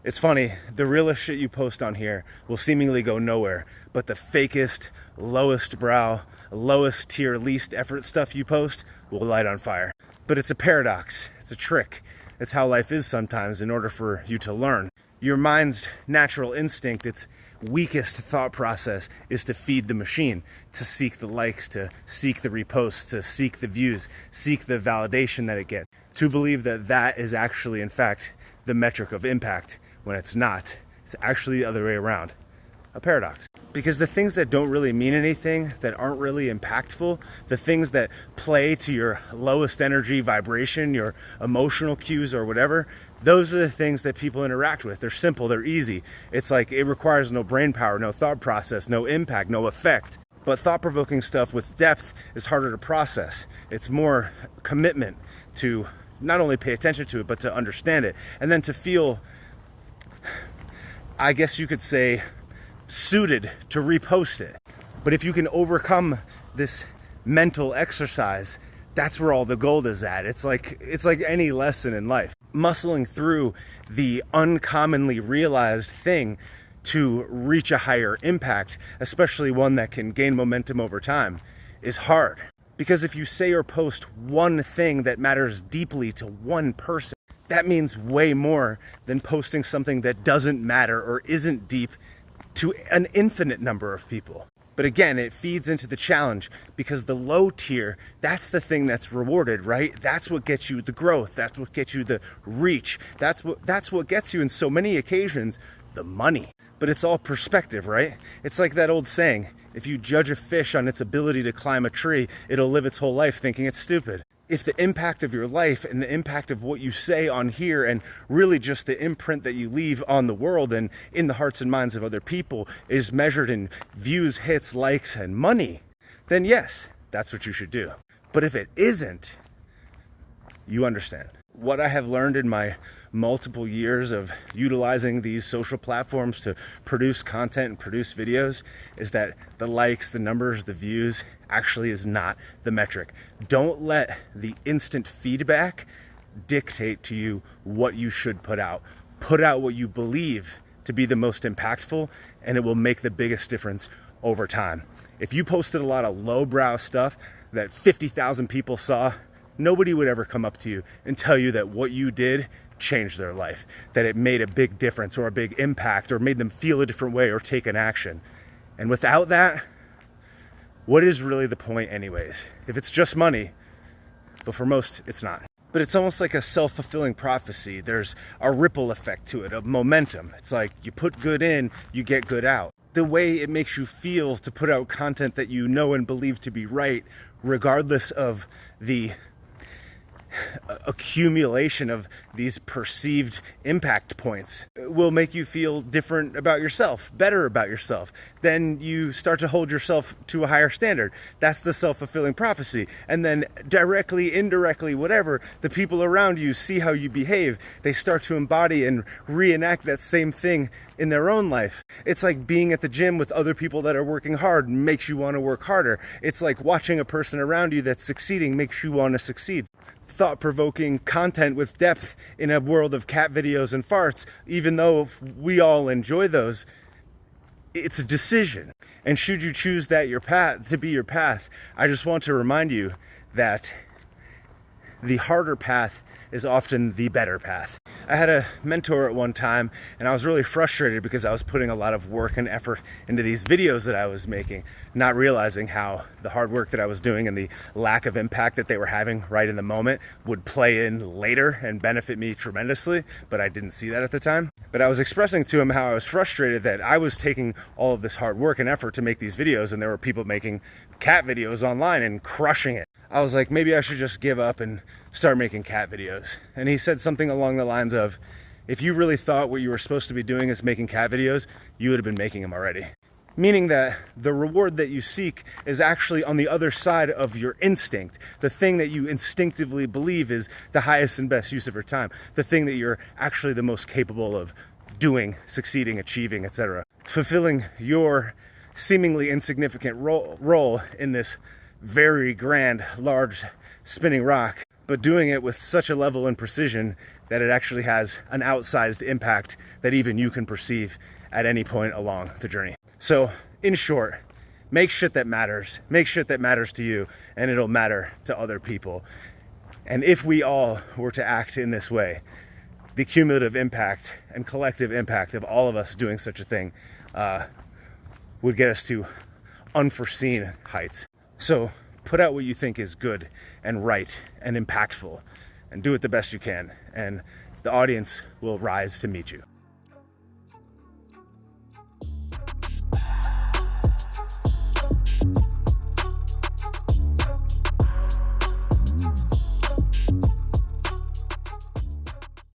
It's funny, the realest shit you post on here will seemingly go nowhere, but the fakest, lowest brow, lowest tier, least effort stuff you post will light on fire. But it's a paradox, it's a trick. It's how life is sometimes in order for you to learn. Your mind's natural instinct, its weakest thought process, is to feed the machine, to seek the likes, to seek the reposts, to seek the views, seek the validation that it gets, to believe that that is actually, in fact, the metric of impact, when it's not. It's actually the other way around. A paradox. Because the things that don't really mean anything, that aren't really impactful, the things that play to your lowest energy vibration, your emotional cues or whatever, those are the things that people interact with. They're simple, they're easy. It's like it requires no brain power, no thought process, no impact, no effect. But thought-provoking stuff with depth is harder to process. It's more commitment to not only pay attention to it, but to understand it. And then to feel, I guess you could say, suited to repost it. But if you can overcome this mental exercise, that's where all the gold is at. It's like any lesson in life. Muscling through the uncommonly realized thing to reach a higher impact, especially one that can gain momentum over time, is hard. Because if you say or post one thing that matters deeply to one person, that means way more than posting something that doesn't matter or isn't deep to an infinite number of people. But again, it feeds into the challenge, because the low tier, that's the thing that's rewarded, right? That's what gets you the growth. That's what gets you the reach. That's what gets you, in so many occasions, the money. But it's all perspective, right? It's like that old saying, if you judge a fish on its ability to climb a tree, it'll live its whole life thinking it's stupid. If the impact of your life and the impact of what you say on here, and really just the imprint that you leave on the world and in the hearts and minds of other people, is measured in views, hits, likes, and money, then yes, that's what you should do. But if it isn't, you understand. What I have learned in my multiple years of utilizing these social platforms to produce content and produce videos is that the likes, the numbers, the views actually is not the metric. Don't let the instant feedback dictate to you what you should put out. Put out what you believe to be the most impactful, and it will make the biggest difference over time. If you posted a lot of lowbrow stuff that 50,000 people saw, nobody would ever come up to you and tell you that what you did changed their life, that it made a big difference or a big impact or made them feel a different way or take an action. And without that, what is really the point anyways? If it's just money, but for most, it's not. But it's almost like a self-fulfilling prophecy. There's a ripple effect to it, of momentum. It's like you put good in, you get good out. The way it makes you feel to put out content that you know and believe to be right, regardless of the accumulation of these perceived impact points, will make you feel different about yourself, better about yourself. Then you start to hold yourself to a higher standard. That's the self-fulfilling prophecy. And then directly, indirectly, whatever, the people around you see how you behave. They start to embody and reenact that same thing in their own life. It's like being at the gym with other people that are working hard makes you want to work harder. It's like watching a person around you that's succeeding makes you want to succeed. Thought-provoking content with depth in a world of cat videos and farts, even though we all enjoy those, it's a decision. And should you choose that your path to be your path, I just want to remind you that the harder path is often the better path. I had a mentor at one time, and I was really frustrated because I was putting a lot of work and effort into these videos that I was making, not realizing how the hard work that I was doing and the lack of impact that they were having right in the moment would play in later and benefit me tremendously, but I didn't see that at the time. But I was expressing to him how I was frustrated that I was taking all of this hard work and effort to make these videos, and there were people making cat videos online and crushing it. I was like, maybe I should just give up and start making cat videos. And he said something along the lines of, if you really thought what you were supposed to be doing is making cat videos, you would have been making them already. Meaning that the reward that you seek is actually on the other side of your instinct, the thing that you instinctively believe is the highest and best use of your time, the thing that you're actually the most capable of doing, succeeding, achieving, etc. Fulfilling your seemingly insignificant role in this very grand, large spinning rock, but doing it with such a level and precision that it actually has an outsized impact that even you can perceive at any point along the journey. So in short, make shit that matters. Make shit that matters to you, and it'll matter to other people. And if we all were to act in this way, the cumulative impact and collective impact of all of us doing such a thing would get us to unforeseen heights. So put out what you think is good and right and impactful, and do it the best you can, and the audience will rise to meet you.